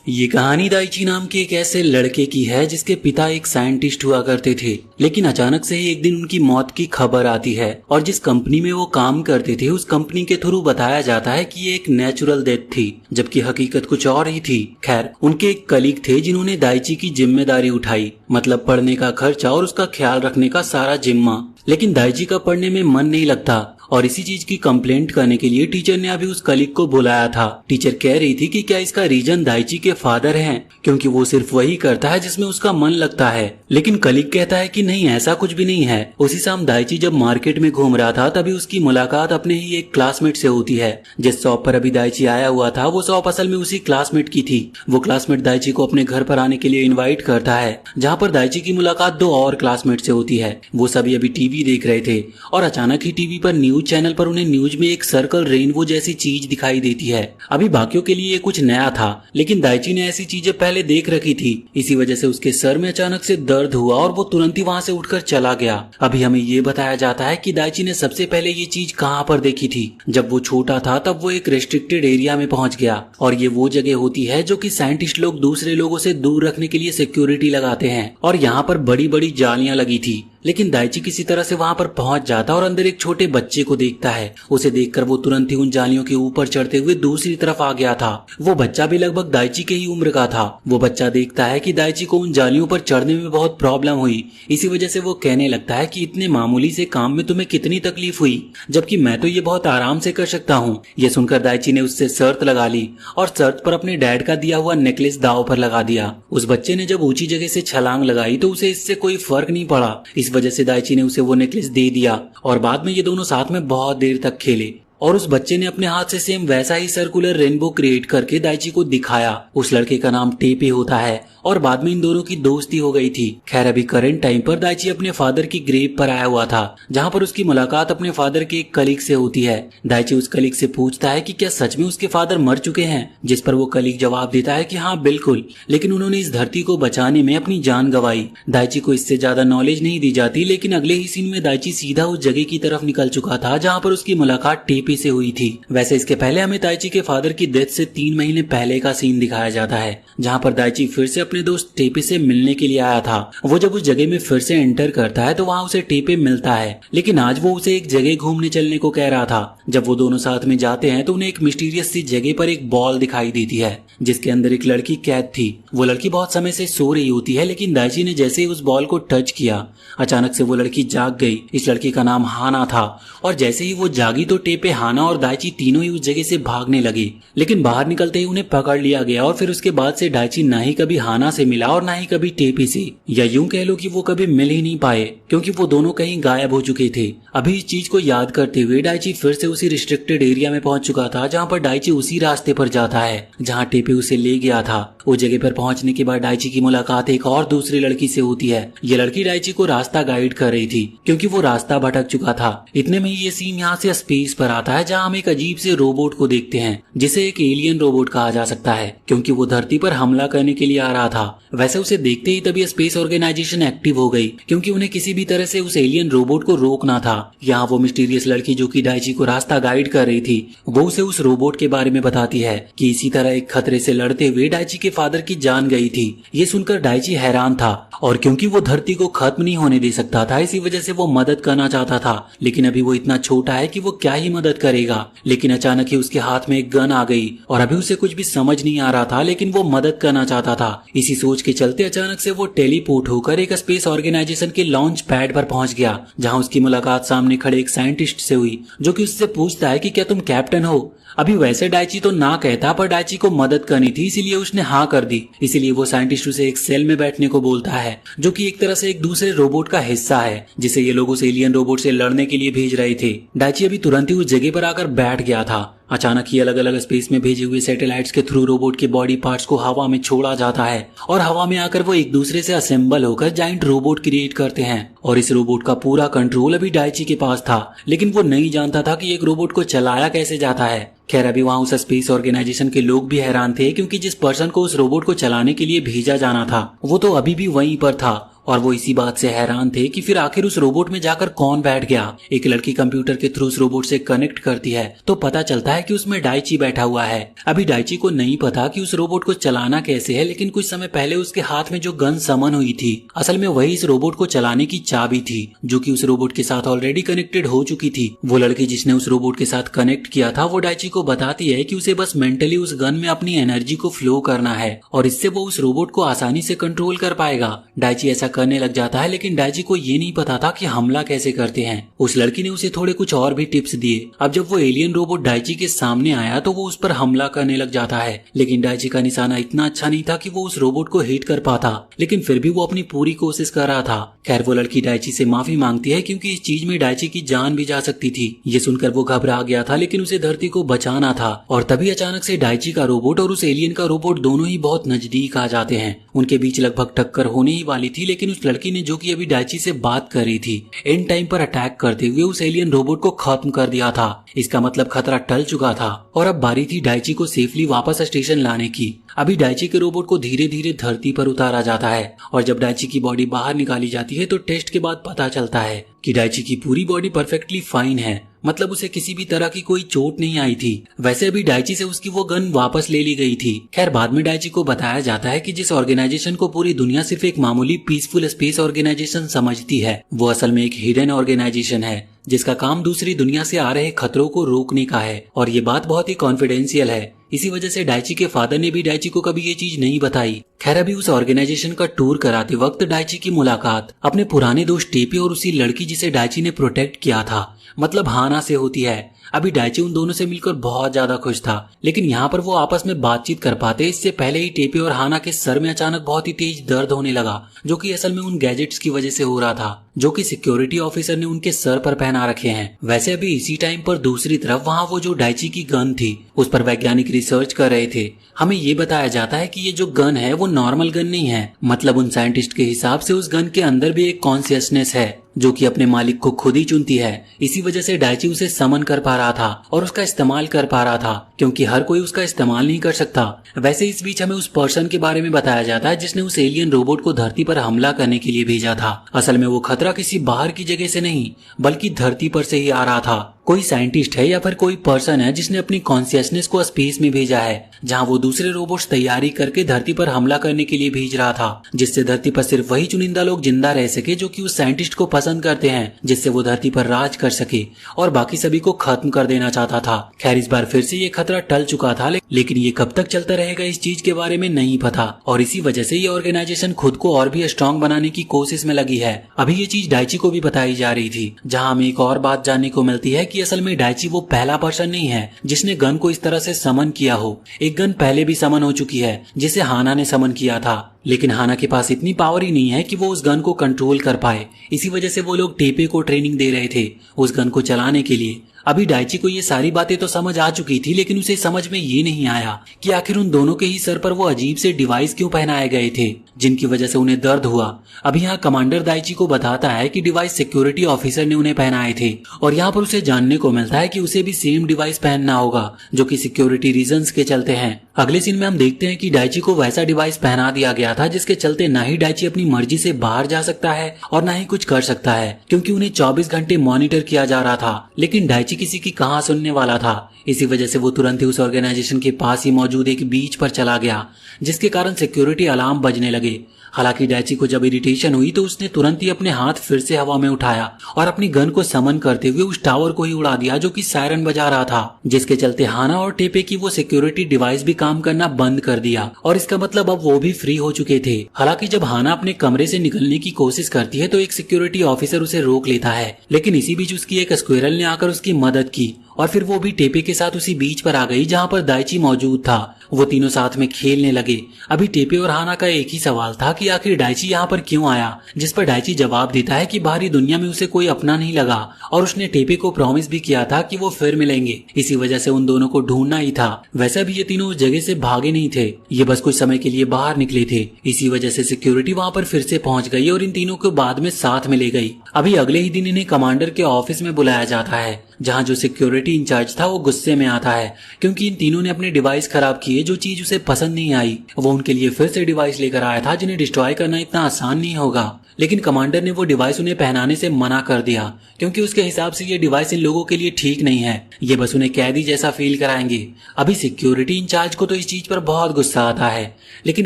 ये कहानी दाइची नाम के एक ऐसे लड़के की है जिसके पिता एक साइंटिस्ट हुआ करते थे, लेकिन अचानक से ही एक दिन उनकी मौत की खबर आती है और जिस कंपनी में वो काम करते थे उस कंपनी के थ्रू बताया जाता है कि ये एक नेचुरल डेथ थी, जबकि हकीकत कुछ और ही थी। खैर, उनके एक कलीग थे जिन्होंने दाइची की जिम्मेदारी उठाई, मतलब पढ़ने का खर्चा और उसका ख्याल रखने का सारा जिम्मा। लेकिन दाइची का पढ़ने में मन नहीं लगता और इसी चीज की कंप्लेंट करने के लिए टीचर ने अभी उस कलीग को बुलाया था। टीचर कह रही थी कि क्या इसका रीजन दाइची के फादर हैं, क्योंकि वो सिर्फ वही करता है जिसमें उसका मन लगता है। लेकिन कलीग कहता है कि नहीं, ऐसा कुछ भी नहीं है। उसी शाम दाइची जब मार्केट में घूम रहा था तभी उसकी मुलाकात अपने ही एक क्लासमेट से होती है। जिस शॉप पर अभी दाइची आया हुआ था वो शॉप असल में उसी क्लासमेट की थी। वो क्लासमेट दाइची को अपने घर पर आने के लिए इन्वाइट करता है, जहाँ पर दाइची की मुलाकात दो और क्लासमेट से होती है। वो सभी अभी टीवी देख रहे थे और अचानक ही टीवी पर न्यूज चैनल पर उन्हें न्यूज में एक सर्कल रेनबो जैसी चीज दिखाई देती है। अभी बाकियों के लिए ये कुछ नया था, लेकिन दाइची ने ऐसी चीजें पहले देख रखी थी। इसी वजह से उसके सर में अचानक से दर्द हुआ और वो तुरंत ही वहाँ से उठकर चला गया। अभी हमें ये बताया जाता है कि दाइची ने सबसे पहले ये चीज कहाँ पर देखी थी। जब वो छोटा था तब वो एक रेस्ट्रिक्टेड एरिया में पहुंच गया और ये वो जगह होती है जो कि साइंटिस्ट लोग दूसरे लोगों से दूर रखने के लिए सिक्योरिटी लगाते हैं, और यहाँ पर बड़ी बड़ी जालियां लगी थी। लेकिन दाइची किसी तरह से वहां पर पहुंच जाता और अंदर एक छोटे बच्चे को देखता है। उसे देखकर वो तुरंत ही उन जालियों के ऊपर चढ़ते हुए दूसरी तरफ आ गया था। वो बच्चा भी लगभग दाइची के ही उम्र का था। वो बच्चा देखता है कि दाइची को उन जालियों पर चढ़ने में बहुत प्रॉब्लम हुई। इसी वजह से वो कहने लगता है कि इतने मामूली से काम में तुम्हें कितनी तकलीफ हुई, जबकि मैं तो ये बहुत आराम से कर सकता हूँ। ये सुनकर दाइची ने उससे शर्त लगा ली और शर्त पर अपने डैड का दिया हुआ नेकलेस दाव पर लगा दिया। उस बच्चे ने जब ऊंची जगह से छलांग लगाई तो उसे इससे कोई फर्क नहीं पड़ा। इस वजह से दाइची ने उसे वो नेकलेस दे दिया और बाद में ये दोनों साथ में बहुत देर तक खेले। और उस बच्चे ने अपने हाथ से सेम वैसा ही सर्कुलर रेनबो क्रिएट करके दाइची को दिखाया। उस लड़के का नाम टेपे होता है और बाद में इन दोनों की दोस्ती हो गई थी। खैर, अभी करंट टाइम पर दाइची अपने फादर की ग्रेव पर आया हुआ था, जहाँ पर उसकी मुलाकात अपने फादर के एक कलीग से होती है। दाइची उस कलीग से पूछता है कि क्या सच में उसके फादर मर चुके हैं, जिस पर वो कलीग जवाब देता है कि हाँ बिल्कुल, लेकिन उन्होंने इस धरती को बचाने में अपनी जान गंवाई। दाइची को इससे ज्यादा नॉलेज नहीं दी जाती, लेकिन अगले ही सीन में दाइची सीधा उस जगह की तरफ निकल चुका था जहाँ पर उसकी मुलाकात टेपे से हुई थी। वैसे इसके पहले हमें दाइची के फादर की डेथ से 3 महीने पहले का सीन दिखाया जाता है, जहाँ पर दाइची फिर से अपने दोस्त टेपे से मिलने के लिए आया था। वो जब उस जगह में फिर से एंटर करता है तो वहाँ उसे टेपे मिलता है, लेकिन आज वो उसे एक जगह घूमने चलने को कह रहा था। जब वो दोनों साथ में जाते हैं तो उन्हें एक मिस्टीरियस सी जगह पर एक बॉल दिखाई देती है जिसके अंदर एक लड़की कैद थी। वो लड़की बहुत समय से सो रही होती है, लेकिन दाइची ने जैसे ही उस बॉल को टच किया अचानक से वो लड़की जाग गई। इस लड़की का नाम हाना था और जैसे ही वो जागी तो टेपे, हाना और दाइची तीनों ही उस जगह से भागने लगे, लेकिन बाहर निकलते ही उन्हें पकड़ लिया गया। और फिर उसके बाद से दाइची ना ही कभी हाना से मिला और ना ही कभी टेपे से, या यूं कह लो कि वो कभी मिल ही नहीं पाए, क्योंकि वो दोनों कहीं गायब हो चुके थे। अभी इस चीज को याद करते हुए दाइची फिर से उसी रिस्ट्रिक्टेड एरिया में पहुंच चुका था, जहाँ पर दाइची उसी रास्ते पर जाता है जहाँ टेपे उसे ले गया था। उस जगह पर पहुंचने के बाद दाइची की मुलाकात एक और दूसरी लड़की से होती है। ये लड़की दाइची को रास्ता गाइड कर रही थी, क्योंकि वो रास्ता भटक चुका था। इतने में ये सीन यहाँ से स्पेस पर आता है, जहाँ हम एक अजीब से रोबोट को देखते हैं, जिसे एक एलियन रोबोट कहा जा सकता है, क्योंकि वो धरती पर हमला करने के लिए आ रहा था। वैसे उसे देखते ही तभी स्पेस ऑर्गेनाइजेशन एक्टिव हो गई, क्योंकि उन्हें किसी भी तरह से उस एलियन रोबोट को रोकना था। यहाँ वो मिस्टीरियस लड़की जो कि दाइची को रास्ता गाइड कर रही थी, वो उसे उस रोबोट के बारे में बताती है कि इसी तरह एक खतरे से लड़ते हुए दाइची के फादर की जान गई थी। ये सुनकर दाइची हैरान था, और क्योंकि वो धरती को खत्म नहीं होने दे सकता था, इसी वजह से वो मदद करना चाहता था। लेकिन अभी वो इतना छोटा है कि वो क्या ही मदद करेगा। लेकिन अचानक ही उसके हाथ में एक गन आ गई और अभी उसे कुछ भी समझ नहीं आ रहा था, लेकिन वो मदद करना चाहता था। इसी सोच के चलते अचानक से वो टेलीपोर्ट होकर एक स्पेस ऑर्गेनाइजेशन के लॉन्च पैड पर पहुंच गया, जहां उसकी मुलाकात सामने खड़े एक साइंटिस्ट से हुई, जो कि उससे पूछता है कि क्या तुम कैप्टन हो। अभी वैसे दाइची तो ना कहता, पर दाइची को मदद करनी थी इसीलिए उसने हाँ कर दी। इसीलिए वो साइंटिस्ट उसे एक सेल में बैठने को बोलता है, जो कि एक तरह से एक दूसरे रोबोट का हिस्सा है, जिसे ये लोग उस एलियन रोबोट से लड़ने के लिए भेज रहे थे। दाइची अभी तुरंत ही उस जगह पर आकर बैठ गया था। अचानक ही अलग अलग स्पेस में भेजे हुए सैटेलाइट्स के थ्रू रोबोट के बॉडी पार्ट्स को हवा में छोड़ा जाता है और हवा में आकर वो एक दूसरे से असेंबल होकर जाइंट रोबोट क्रिएट करते हैं। और इस रोबोट का पूरा कंट्रोल अभी दाइची के पास था, लेकिन वो नहीं जानता था कि एक रोबोट को चलाया कैसे जाता है। खैर, अभी वहाँ उस स्पेस ऑर्गेनाइजेशन के लोग भी हैरान थे, क्योंकि जिस पर्सन को उस रोबोट को चलाने के लिए भेजा जाना था वो तो अभी भी वहीं पर था और वो इसी बात से हैरान थे कि फिर आखिर उस रोबोट में जाकर कौन बैठ गया। एक लड़की कंप्यूटर के थ्रू उस रोबोट से कनेक्ट करती है तो पता चलता है कि उसमें डाइची बैठा हुआ है। अभी डाइची को नहीं पता कि उस रोबोट को चलाना कैसे है, लेकिन कुछ समय पहले उसके हाथ में जो गन समन हुई थी असल में वही इस रोबोट को चलाने की चाबी थी, जो कि उस रोबोट के साथ ऑलरेडी कनेक्टेड हो चुकी थी। वो लड़की जिसने उस रोबोट के साथ कनेक्ट किया था वो डाइची को बताती है कि उसे बस मेंटली उस गन में अपनी एनर्जी को फ्लो करना है और इससे वो उस रोबोट को आसानी से कंट्रोल कर पाएगा। डाइची ऐसा करने लग जाता है, लेकिन डाइची को ये नहीं पता था कि हमला कैसे करते हैं। उस लड़की ने उसे थोड़े कुछ और भी टिप्स दिए। अब जब वो एलियन रोबोट डाइची के सामने आया तो वो उस पर हमला करने लग जाता है, लेकिन डाइची का निशाना इतना अच्छा नहीं था कि वो उस रोबोट को हिट कर पाता, लेकिन फिर भी वो अपनी पूरी कोशिश कर रहा था। खैर वो लड़की डाइची से माफी मांगती है क्योंकि इस चीज में डाइची की जान भी जा सकती थी। ये सुनकर वो घबरा गया था, लेकिन उसे धरती को बचाना था और तभी अचानक से डाइची का रोबोट और उस एलियन का रोबोट दोनों ही बहुत नजदीक आ जाते हैं। उनके बीच लगभग टक्कर होने ही वाली थी, लेकिन उस लड़की ने जो कि अभी डाइची से बात कर रही थी एंड टाइम पर अटैक करते हुए उस एलियन रोबोट को खत्म कर दिया था। इसका मतलब खतरा टल चुका था और अब बारी थी डाइची को सेफली वापस स्टेशन लाने की। अभी डाइची के रोबोट को धीरे धीरे धरती पर उतारा जाता है और जब डाइची की बॉडी बाहर निकाली जाती है तो टेस्ट के बाद पता चलता है कि डाइची की पूरी बॉडी परफेक्टली फाइन है, मतलब उसे किसी भी तरह की कोई चोट नहीं आई थी। वैसे अभी डाइची से उसकी वो गन वापस ले ली गई थी। खैर बाद में डाइची को बताया जाता है कि जिस ऑर्गेनाइजेशन को पूरी दुनिया सिर्फ एक मामूली पीसफुल स्पेस ऑर्गेनाइजेशन समझती है वो असल में एक हिडन ऑर्गेनाइजेशन है जिसका काम दूसरी दुनिया से आ रहे खतरों को रोकने का है और ये बात बहुत ही कॉन्फिडेंशियल है। इसी वजह से डाइची के फादर ने भी डाइची को कभी ये चीज नहीं बताई। खैर अभी उस ऑर्गेनाइजेशन का टूर कराते वक्त डाइची की मुलाकात अपने पुराने दोस्त टेपे और उसी लड़की जिसे डाइची ने प्रोटेक्ट किया था मतलब हाना से होती है। अभी डाइची उन दोनों से मिलकर बहुत ज्यादा खुश था, लेकिन यहाँ पर वो आपस में बातचीत कर पाते इससे पहले ही टेपे और हाना के सर में अचानक बहुत ही तेज दर्द होने लगा, जो कि असल में उन गैजेट्स की वजह से हो रहा था जो कि सिक्योरिटी ऑफिसर ने उनके सर पर पहना रखे हैं। वैसे अभी इसी टाइम पर दूसरी तरफ वहाँ वो जो डाइची की गन थी उस पर वैज्ञानिक रिसर्च कर रहे थे। हमें ये बताया जाता है कि ये जो गन है वो नॉर्मल गन नहीं है, मतलब उन साइंटिस्ट के हिसाब से उस गन के अंदर भी एक कॉन्शियसनेस है जो कि अपने मालिक को खुद ही चुनती है। इसी वजह से डाइची उसे समन कर पा रहा था और उसका इस्तेमाल कर पा रहा था, क्योंकि हर कोई उसका इस्तेमाल नहीं कर सकता। वैसे इस बीच हमें उस पर्सन के बारे में बताया जाता है जिसने उस एलियन रोबोट को धरती पर हमला करने के लिए भेजा था। असल में वो खतरा किसी बाहर की जगह से नहीं बल्कि धरती पर से ही आ रहा था। कोई साइंटिस्ट है या फिर कोई पर्सन है जिसने अपनी कॉन्शियसनेस को स्पेस में भेजा है, जहां वो दूसरे रोबोट्स तैयारी करके धरती पर हमला करने के लिए भेज रहा था, जिससे धरती पर सिर्फ वही चुनिंदा लोग जिंदा रह सके जो कि उस साइंटिस्ट को पसंद करते हैं, जिससे वो धरती पर राज कर सके और बाकी सभी को खत्म कर देना चाहता था। खैर इस बार फिर से ये खतरा टल चुका था, लेकिन ये कब तक चलता रहेगा इस चीज के बारे में नहीं पता और इसी वजह से ये ऑर्गेनाइजेशन खुद को और भी स्ट्रॉन्ग बनाने की कोशिश में लगी है। अभी ये चीज डाइची को भी बताई जा रही थी, जहाँ हमें एक और बात जानने को मिलती है कि असल में डाइची वो पहला पर्सन नहीं है जिसने गन को इस तरह से समन किया हो। एक गन पहले भी समन हो चुकी है जिसे हाना ने समन किया था, लेकिन हाना के पास इतनी पावर ही नहीं है कि वो उस गन को कंट्रोल कर पाए। इसी वजह से वो लोग टेपे को ट्रेनिंग दे रहे थे उस गन को चलाने के लिए। अभी डाइची को ये सारी बातें तो समझ आ चुकी थी, लेकिन उसे समझ में ये नहीं आया कि आखिर उन दोनों के ही सर पर वो अजीब से डिवाइस क्यों पहनाए गए थे जिनकी वजह से उन्हें दर्द हुआ। अभी यहाँ कमांडर डाइची को बताता है कि डिवाइस सिक्योरिटी ऑफिसर ने उन्हें पहनाए थे और यहाँ पर उसे जानने को मिलता है कि उसे भी सेम डिवाइस पहनना होगा जो कि सिक्योरिटी रीजंस के चलते हैं। अगले सीन में हम देखते हैं कि डाइची को वैसा डिवाइस पहना दिया गया था जिसके चलते ना ही डाइची अपनी मर्जी से बाहर जा सकता है और ना ही कुछ कर सकता है, क्योंकि उन्हें 24 घंटे मॉनिटर किया जा रहा था। लेकिन डाइची किसी की कहाँ सुनने वाला था, इसी वजह से वो तुरंत ही उस ऑर्गेनाइजेशन के पास ही मौजूद एक बीच पर चला गया, जिसके कारण सिक्योरिटी अलार्म बजने लगे। हालांकि डाइची को जब इरिटेशन हुई तो उसने तुरंत ही अपने हाथ फिर से हवा में उठाया और अपनी गन को समन करते हुए उस टावर को ही उड़ा दिया जो कि सायरन बजा रहा था, जिसके चलते हाना और टेपे की वो सिक्योरिटी डिवाइस भी काम करना बंद कर दिया और इसका मतलब अब वो भी फ्री हो चुके थे। हालांकि जब हाना अपने कमरे से निकलने की कोशिश करती है तो एक सिक्योरिटी ऑफिसर उसे रोक लेता है, लेकिन इसी बीच उसकी एक स्क्वेरल ने आकर उसकी मदद की और फिर वो भी टेपे के साथ उसी बीच पर आ गई जहाँ पर डाइची मौजूद था। वो तीनों साथ में खेलने लगे। अभी टेपे और हाना का एक ही सवाल था कि आखिर डाइची यहाँ पर क्यों आया, जिस पर डाइची जवाब देता है कि बाहरी दुनिया में उसे कोई अपना नहीं लगा और उसने टेपे को प्रॉमिस भी किया था कि वो फिर मिलेंगे, इसी वजह से उन दोनों को ढूंढना ही था। वैसे भी ये तीनों उस जगह से भागे नहीं थे, ये बस कुछ समय के लिए बाहर निकले थे। इसी वजह से सिक्योरिटी वहाँ पर फिर से पहुंच गई और इन तीनों को बाद में साथ में ले गई। अभी अगले ही दिन इन्हें कमांडर के ऑफिस में बुलाया जाता है जहाँ जो सिक्योरिटी इंचार्ज था वो गुस्से में आता है क्योंकि इन तीनों ने अपने डिवाइस खराब किए। जो चीज उसे पसंद नहीं आई वो उनके लिए फिर से डिवाइस लेकर आया था जिन्हें डिस्ट्रॉय करना इतना आसान नहीं होगा, लेकिन कमांडर ने वो डिवाइस उन्हें पहनाने से मना कर दिया क्योंकि उसके हिसाब से ये डिवाइस इन लोगों के लिए ठीक नहीं है, ये बस उन्हें कैदी जैसा फील कराएंगे। अभी सिक्योरिटी इंचार्ज को तो इस चीज पर बहुत गुस्सा आता है, लेकिन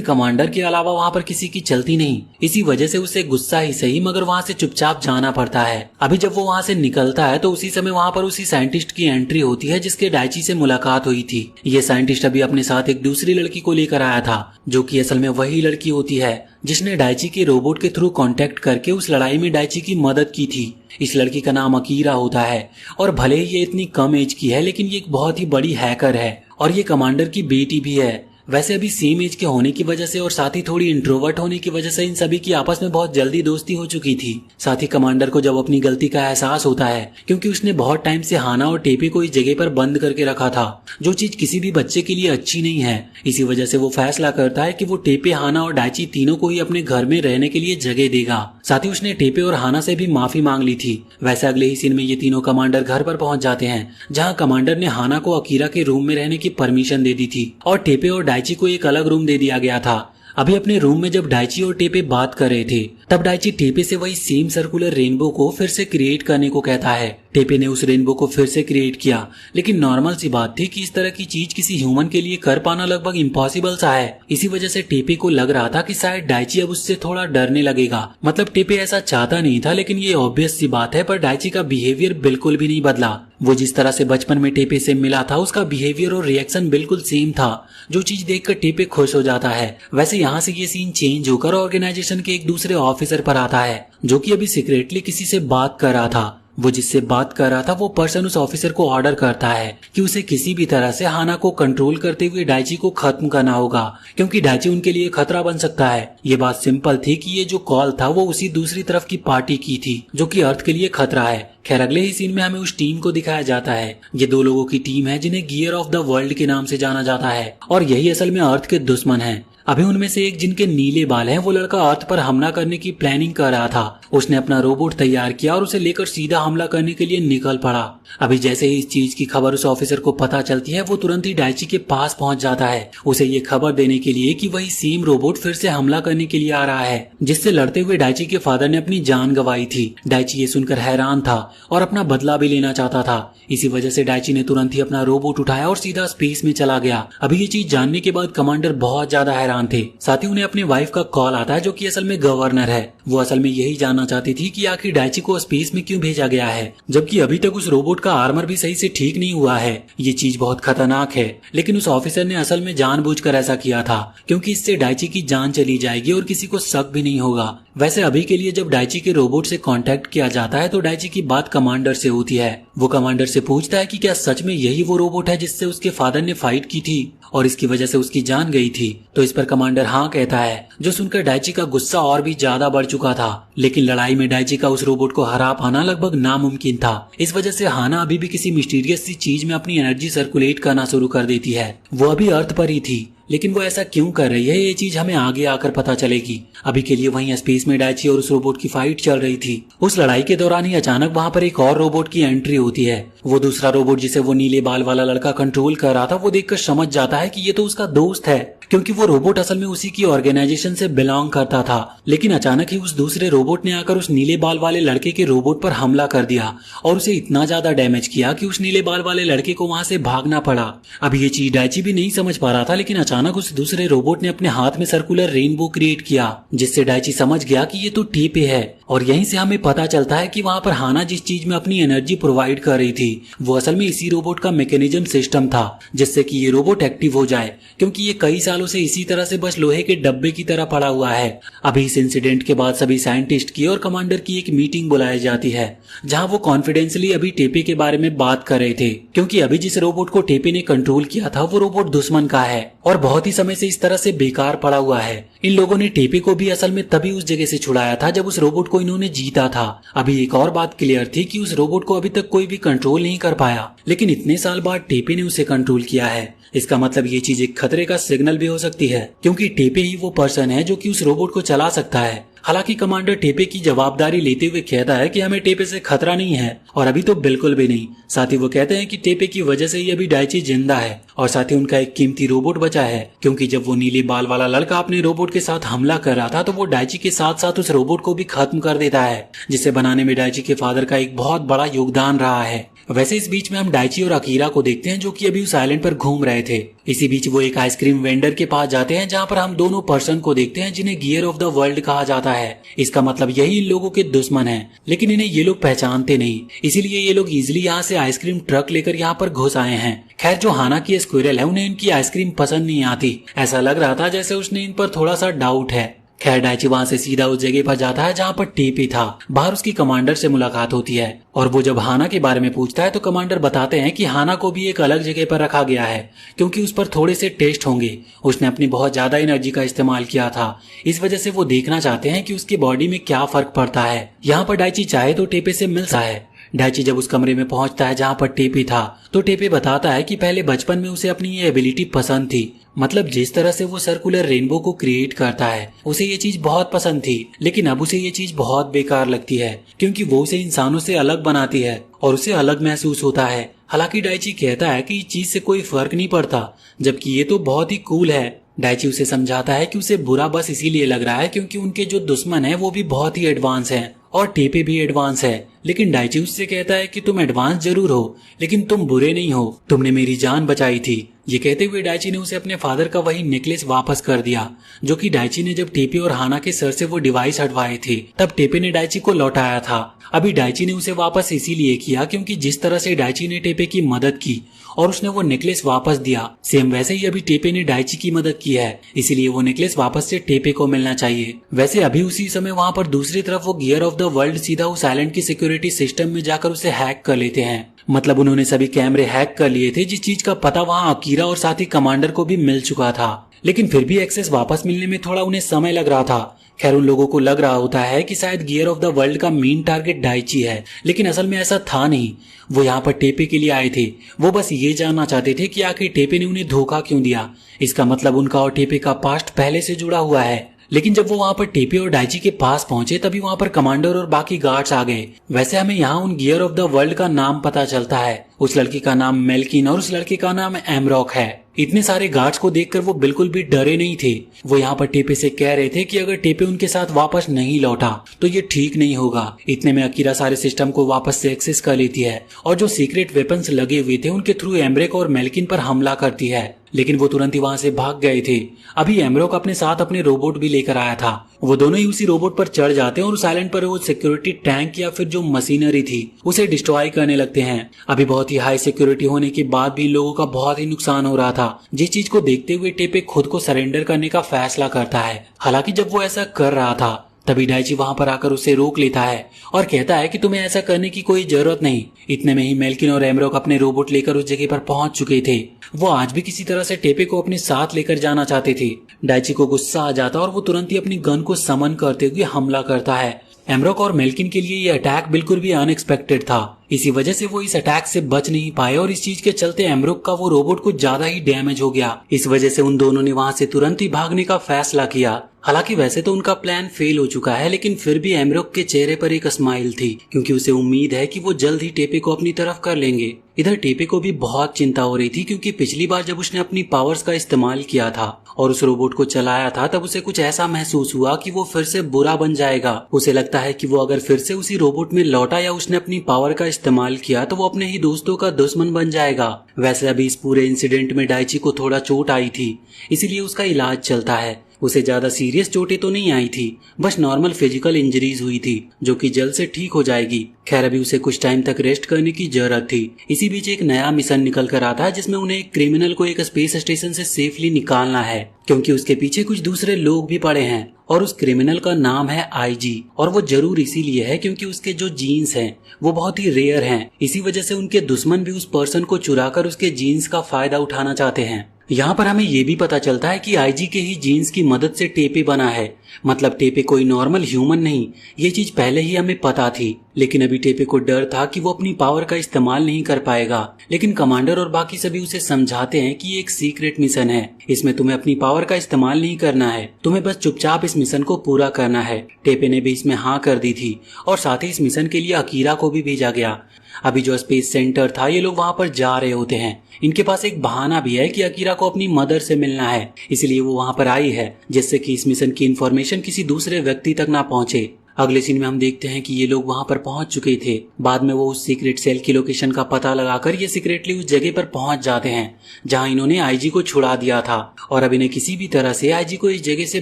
कमांडर के अलावा वहाँ पर किसी की चलती नहीं। इसी वजह से उसे गुस्सा ही सही मगर वहाँ से चुपचाप जाना पड़ता है। अभी जब वो वहाँ से निकलता है तो उसी समय वहाँ पर उसी साइंटिस्ट की एंट्री होती है जिसके डाइची से मुलाकात हुई थी। ये साइंटिस्ट अभी अपने साथ एक दूसरी लड़की को लेकर आया था जो कि असल में वही लड़की होती है जिसने डाइची के रोबोट के थ्रू कांटेक्ट करके उस लड़ाई में डाइची की मदद की थी। इस लड़की का नाम अकीरा होता है और भले ही ये इतनी कम एज की है लेकिन ये एक बहुत ही बड़ी हैकर है और ये कमांडर की बेटी भी है। वैसे अभी सेम एज के होने की वजह से और साथ ही थोड़ी इंट्रोवर्ट होने की वजह से इन सभी की आपस में बहुत जल्दी दोस्ती हो चुकी थी। साथ ही कमांडर को जब अपनी गलती का एहसास होता है क्योंकि उसने बहुत टाइम से हाना और टेपे को इस जगह पर बंद करके रखा था जो चीज किसी भी बच्चे के लिए अच्छी नहीं है। इसी वजह से वो फैसला करता है कि वो टेपे, हाना और डाइची तीनों को ही अपने घर में रहने के लिए जगह देगा। साथ ही उसने टेपे और हाना से भी माफी मांग ली थी। वैसे अगले ही सीन में ये तीनों कमांडर घर पर पहुंच जाते हैं जहाँ कमांडर ने हाना को अकीरा के रूम में रहने की परमिशन दे दी थी और टेपे और डाइची को एक अलग रूम दे दिया गया था। अभी अपने रूम में जब डाइची और टेपे बात कर रहे थे तब डाइची टेपे से वही सेम सर्कुलर रेनबो को फिर से क्रिएट करने को कहता है। टेपे ने उस रेनबो को फिर से क्रिएट किया, लेकिन नॉर्मल सी बात थी कि इस तरह की चीज किसी ह्यूमन के लिए कर पाना लगभग इम्पॉसिबल सा है। इसी वजह से टेपे को लग रहा था कि शायद डाइची अब उससे थोड़ा डरने लगेगा। मतलब टेपे ऐसा चाहता नहीं था, लेकिन ये ऑब्वियस सी बात है। पर डाइची का बिहेवियर बिल्कुल भी नहीं बदला। वो जिस तरह से बचपन में टेपे से मिला था उसका बिहेवियर और रिएक्शन बिल्कुल सेम था, जो चीज देखकर टेपे खुश हो जाता है। वैसे यहाँ से ये सीन चेंज होकर ऑर्गेनाइजेशन के एक दूसरे ऑफिसर पर आता है जो कि अभी सीक्रेटली किसी से बात कर रहा था। वो जिससे बात कर रहा था वो पर्सन उस ऑफिसर को ऑर्डर करता है कि उसे किसी भी तरह से हाना को कंट्रोल करते हुए डाइची को खत्म करना होगा क्योंकि डाइची उनके लिए खतरा बन सकता है। ये बात सिंपल थी कि ये जो कॉल था वो उसी दूसरी तरफ की पार्टी की थी जो कि अर्थ के लिए खतरा है। खैर अगले ही सीन में हमें उस टीम को दिखाया जाता है। ये दो लोगों की टीम है जिन्हें गियर ऑफ द वर्ल्ड के नाम से जाना जाता है और यही असल में अर्थ के दुश्मन है। अभी उनमें से एक जिनके नीले बाल हैं वो लड़का अर्थ पर हमला करने की प्लानिंग कर रहा था। उसने अपना रोबोट तैयार किया और उसे लेकर सीधा हमला करने के लिए निकल पड़ा। अभी जैसे ही इस चीज की खबर उस ऑफिसर को पता चलती है वो तुरंत ही डाइची के पास पहुंच जाता है उसे ये खबर देने के लिए कि वही सेम रोबोट फिर से हमला करने के लिए आ रहा है जिससे लड़ते हुए डाइची के फादर ने अपनी जान गंवाई थी। डाइची ये सुनकर हैरान था और अपना बदला भी लेना चाहता था। इसी वजह से डाइची ने तुरंत ही अपना रोबोट उठाया और सीधा स्पेस में चला गया। अभी ये चीज जानने के बाद कमांडर बहुत ज्यादा हैरान थे। साथ ही उन्हें अपनी वाइफ का कॉल आता है जो कि असल में गवर्नर है। वो असल में यही जानना चाहती थी कि आखिर डाइची को स्पेस में क्यों भेजा गया है जबकि अभी तक उस रोबोट का आर्मर भी सही से ठीक नहीं हुआ है। ये चीज बहुत खतरनाक है, लेकिन उस ऑफिसर ने असल में जानबूझकर ऐसा किया था क्योंकि इससे डाइची की जान चली जाएगी और किसी को शक भी नहीं होगा। वैसे अभी के लिए जब डाइची के रोबोट से कांटेक्ट किया जाता है तो डाइची की बात कमांडर से होती है। वो कमांडर से पूछता है कि क्या सच में यही वो रोबोट है जिससे उसके फादर ने फाइट की थी और इसकी वजह से उसकी जान गई थी। तो इस पर कमांडर हाँ कहता है, जो सुनकर डाइची का गुस्सा और भी ज्यादा बढ़ चुका था। लेकिन लड़ाई में डाइची का उस रोबोट को हरा पाना लगभग नामुमकिन था। इस वजह से हाना अभी भी किसी मिस्टीरियस सी चीज में अपनी एनर्जी सर्कुलेट करना शुरू कर देती है। वो अभी अर्थ पर ही थी, लेकिन वो ऐसा क्यों कर रही है ये चीज हमें आगे आकर पता चलेगी। अभी के लिए वहीं स्पेस में डाइची और उस रोबोट की फाइट चल रही थी। उस लड़ाई के दौरान ही अचानक वहां पर एक और रोबोट की एंट्री होती है। वो दूसरा रोबोट जिसे वो नीले बाल वाला लड़का कंट्रोल कर रहा था वो देखकर समझ जाता है कि ये तो उसका दोस्त है क्योंकि वो रोबोट असल में उसी की ऑर्गेनाइजेशन से बिलोंग करता था। लेकिन अचानक ही उस दूसरे रोबोट ने आकर उस नीले बाल वाले लड़के के रोबोट पर हमला कर दिया और उसे इतना ज्यादा डैमेज किया कि उस नीले बाल वाले लड़के को वहां से भागना पड़ा। अब ये चीज डाइची भी नहीं समझ पा रहा था, लेकिन अचानक उस दूसरे रोबोट ने अपने हाथ में सर्कुलर रेनबो क्रिएट किया जिससे डाइची समझ गया कि ये तो टेपे है। और यहीं से हमें पता चलता है कि वहां पर हाना जिस चीज में अपनी एनर्जी प्रोवाइड कर रही थी वो असल में इसी रोबोट का मैकेनिज्म सिस्टम था जिससे कि ये रोबोट एक्टिव हो जाए, क्योंकि ये कई सालों से इसी तरह से बस लोहे के डब्बे की तरह पड़ा हुआ है। अभी इस इंसिडेंट के बाद सभी साइंटिस्ट की और कमांडर की एक मीटिंग बुलाई जाती है जहां वो कॉन्फिडेंशियली अभी टेपे के बारे में बात कर रहे थे, क्योंकि अभी जिस रोबोट को टेपे ने कंट्रोल किया था वो रोबोट दुश्मन का है और बहुत ही समय से इस तरह से बेकार पड़ा हुआ है। इन लोगों ने टेपे को भी असल में तभी उस जगह से छुड़ाया था जब उस रोबोट को इन्होंने जीता था। अभी एक और बात क्लियर थी कि उस रोबोट को अभी तक कोई भी कंट्रोल नहीं कर पाया, लेकिन इतने साल बाद टेपे ने उसे कंट्रोल किया है। इसका मतलब ये चीज एक खतरे का सिग्नल भी हो सकती है, क्योंकि टेपे ही वो पर्सन है जो कि उस रोबोट को चला सकता है। हालांकि कमांडर टेपे की जवाबदारी लेते हुए कहता है कि हमें टेपे से खतरा नहीं है और अभी तो बिल्कुल भी नहीं। साथ ही वो कहते हैं कि टेपे की वजह से ही अभी डाइची जिंदा है और साथ ही उनका एक कीमती रोबोट बचा है, क्योंकि जब वो नीले बाल वाला लड़का अपने रोबोट के साथ हमला कर रहा था तो वो डाइची के साथ साथ उस रोबोट को भी खत्म कर देता है, जिसे बनाने में डाइची के फादर का एक बहुत बड़ा योगदान रहा है। वैसे इस बीच में हम डाइची और अकीरा को देखते हैं जो कि अभी उस आइलैंड पर घूम रहे थे। इसी बीच वो एक आइसक्रीम वेंडर के पास जाते हैं जहाँ पर हम दोनों पर्सन को देखते हैं जिन्हें गियर ऑफ द वर्ल्ड कहा जाता है। इसका मतलब यही इन लोगों के दुश्मन हैं, लेकिन इन्हें ये लोग पहचानते नहीं, इसीलिए ये लोग इजिली यहाँ से आइसक्रीम ट्रक लेकर यहाँ पर घुस आए हैं। खैर जो हाना की स्क्विरल है उन्हें इनकी आइसक्रीम पसंद नहीं आती, ऐसा लग रहा था जैसे उसने इन पर थोड़ा सा डाउट है। खैर डाइची वहां से सीधा उस जगह पर जाता है जहाँ पर टेपे था। बाहर उसकी कमांडर से मुलाकात होती है और वो जब हाना के बारे में पूछता है तो कमांडर बताते हैं कि हाना को भी एक अलग जगह पर रखा गया है क्योंकि उस पर थोड़े से टेस्ट होंगे। उसने अपनी बहुत ज्यादा एनर्जी का इस्तेमाल किया था, इस वजह से वो देखना चाहते हैं कि उसकी बॉडी में क्या फर्क पड़ता है। यहाँ पर डाइची चाहे तो टेपे से मिल सकता है। डाइची जब उस कमरे में पहुंचता है जहाँ पर टेपे था तो टेपे बताता है कि पहले बचपन में उसे अपनी ये एबिलिटी पसंद थी, मतलब जिस तरह से वो सर्कुलर रेनबो को क्रिएट करता है उसे ये चीज बहुत पसंद थी, लेकिन अब उसे ये चीज बहुत बेकार लगती है क्योंकि वो उसे इंसानों से अलग बनाती है और उसे अलग महसूस होता है। हालांकि डाइची कहता है कि इस चीज से कोई फर्क नहीं पड़ता, जबकि ये तो बहुत ही कूल है। डाइची उसे समझाता है कि उसे बुरा बस इसीलिए लग रहा है क्योंकि उनके जो दुश्मन है वो भी बहुत ही एडवांस हैं और टेपे भी एडवांस है। लेकिन डाइची उससे कहता है कि तुम एडवांस जरूर हो लेकिन तुम बुरे नहीं हो, तुमने मेरी जान बचाई थी। ये कहते हुए डाइची ने उसे अपने फादर का वही नेकलेस वापस कर दिया जो कि डाइची ने जब टेपे और हाना के सर से वो डिवाइस हटवाए थे तब टेपे ने डाइची को लौटाया था। अभी डाइची ने उसे वापस इसीलिए किया क्योंकि जिस तरह से डाइची ने टेपे की मदद की और उसने वो नेकलेस वापस दिया, सेम वैसे ही अभी टेपे ने डाइची की मदद की है, इसीलिए वो नेकलेस वापस से टेपे को मिलना चाहिए। वैसे अभी उसी समय वहाँ पर दूसरी तरफ वो गियर ऑफ द वर्ल्ड सीधा उस आइलैंड की सिक्योरिटी सिस्टम में जाकर उसे हैक कर लेते हैं। मतलब उन्होंने सभी कैमरे हैक कर लिए थे, जिस चीज का पता वहाँ अकीरा और साथ ही कमांडर को भी मिल चुका था, लेकिन फिर भी एक्सेस वापस मिलने में थोड़ा उन्हें समय लग रहा था। खैर उन लोगों को लग रहा होता है कि शायद गियर ऑफ द वर्ल्ड का मेन टारगेट डाइची है, लेकिन असल में ऐसा था नहीं। वो यहाँ पर टेपे के लिए आए थे, वो बस ये जानना चाहते थे कि आखिर टेपे ने उन्हें धोखा क्यों दिया। इसका मतलब उनका और टेपे का पास्ट पहले से जुड़ा हुआ है। लेकिन जब वो वहाँ पर टेपे और डाइची के पास पहुंचे तभी वहाँ पर कमांडर और बाकी गार्ड्स आ गए। वैसे हमें यहाँ उन गियर ऑफ द वर्ल्ड का नाम पता चलता है, उस लड़की का नाम मेल्किन और उस लड़के का नाम एमरॉक है। इतने सारे गार्ड्स को देखकर वो बिल्कुल भी डरे नहीं थे। वो यहाँ पर टेपे से कह रहे थे कि अगर टेपे उनके साथ वापस नहीं लौटा तो ये ठीक नहीं होगा। इतने में अकीरा सारे सिस्टम को वापस से एक्सेस कर लेती है और जो सीक्रेट वेपन्स लगे हुए थे उनके थ्रू एमरेक और मेल्किन पर हमला करती है, लेकिन वो तुरंत ही वहां से भाग गए थे। अभी एमरोक अपने साथ अपने रोबोट भी लेकर आया था। वो दोनों ही उसी रोबोट पर चढ़ जाते हैं और उस आइलैंड पर वो सिक्योरिटी टैंक या फिर जो मशीनरी थी उसे डिस्ट्रॉय करने लगते हैं। अभी बहुत ही हाई सिक्योरिटी होने के बाद भी इन लोगों का बहुत ही नुकसान हो रहा था, जिस चीज को देखते हुए टेपे खुद को सरेंडर करने का फैसला करता है। हालांकि जब वो ऐसा कर रहा था तभी डाइची वहां पर आकर उसे रोक लेता है और कहता है कि तुम्हें ऐसा करने की कोई जरूरत नहीं। इतने में ही मेल्किन और एमरोक अपने रोबोट लेकर उस जगह पर पहुंच चुके थे। वो आज भी किसी तरह से टेपे को अपने साथ लेकर जाना चाहते थे। डाइची को गुस्सा आ जाता और वो तुरंत ही अपनी गन को समन करते हुए हमला करता है। एमरोक और मेल्किन के लिए ये अटैक बिल्कुल भी अनएक्सपेक्टेड था, इसी वजह से वो इस अटैक से बच नहीं पाए और इस चीज के चलते एमरोक का वो रोबोट कुछ ज्यादा ही डैमेज हो गया। इस वजह से उन दोनों ने वहां से तुरंत ही भागने का फैसला किया। हालांकि वैसे तो उनका प्लान फेल हो चुका है, लेकिन फिर भी एमरोक के चेहरे पर एक स्माइल थी क्योंकि उसे उम्मीद है कि वो जल्द ही टेपे को अपनी तरफ कर लेंगे। इधर टेपे को भी बहुत चिंता हो रही थी क्योंकि पिछली बार जब उसने अपनी पावर्स का इस्तेमाल किया था और उस रोबोट को चलाया था तब उसे कुछ ऐसा महसूस हुआ कि वो फिर से बुरा बन जाएगा। उसे लगता है कि वो अगर फिर से उसी रोबोट में लौटा या उसने अपनी पावर का इस्तेमाल किया तो वो अपने ही दोस्तों का दुश्मन बन जाएगा। वैसे अभी इस पूरे इंसिडेंट में डाइची को थोड़ा चोट आई थी, इसीलिए उसका इलाज चलता है। उसे ज्यादा सीरियस चोटें तो नहीं आई थी, बस नॉर्मल फिजिकल इंजरीज हुई थी जो कि जल्द से ठीक हो जाएगी। खैर अभी उसे कुछ टाइम तक रेस्ट करने की जरूरत थी। इसी बीच एक नया मिशन निकल कर आता है जिसमें उन्हें एक क्रिमिनल को एक स्पेस स्टेशन से सेफली निकालना है क्योंकि उसके पीछे कुछ दूसरे लोग भी पड़े हैं और उस क्रिमिनल का नाम है आईजी और वो जरूर इसीलिए है क्योंकि उसके जो जीन्स हैं वो बहुत ही रेयर हैं। इसी वजह से उनके दुश्मन भी उस पर्सन को चुराकर उसके जीन्स का फायदा उठाना चाहते हैं। यहाँ पर हमें ये भी पता चलता है कि आईजी के ही जीन्स की मदद से टेपे बना है, मतलब टेपे कोई नॉर्मल ह्यूमन नहीं। ये चीज पहले ही हमें पता थी, लेकिन अभी टेपे को डर था कि वो अपनी पावर का इस्तेमाल नहीं कर पाएगा। लेकिन कमांडर और बाकी सभी उसे समझाते हैं कि ये एक सीक्रेट मिशन है, इसमें तुम्हें अपनी पावर का इस्तेमाल नहीं करना है, तुम्हें बस चुपचाप इस मिशन को पूरा करना है। टेपे ने भी इसमें हाँ कर दी थी और साथ ही इस मिशन के लिए अकीरा को भी भेजा गया। अभी जो स्पेस सेंटर था, ये लोग वहां पर जा रहे होते हैं। इनके पास एक बहाना भी है कि अकीरा को अपनी मदर से मिलना है, इसलिए वो वहां पर आई है, जिससे कि इस मिशन की इंफॉर्मेशन किसी दूसरे व्यक्ति तक ना पहुंचे। अगले सीन में हम देखते हैं कि ये लोग वहां पर पहुंच चुके थे। बाद में वो उस सीक्रेट सेल की लोकेशन का पता लगाकर ये सीक्रेटली उस जगह पर पहुंच जाते हैं जहां इन्होंने आईजी को छुड़ा दिया था। और अब इन्हें किसी भी तरह से आईजी को इस जगह से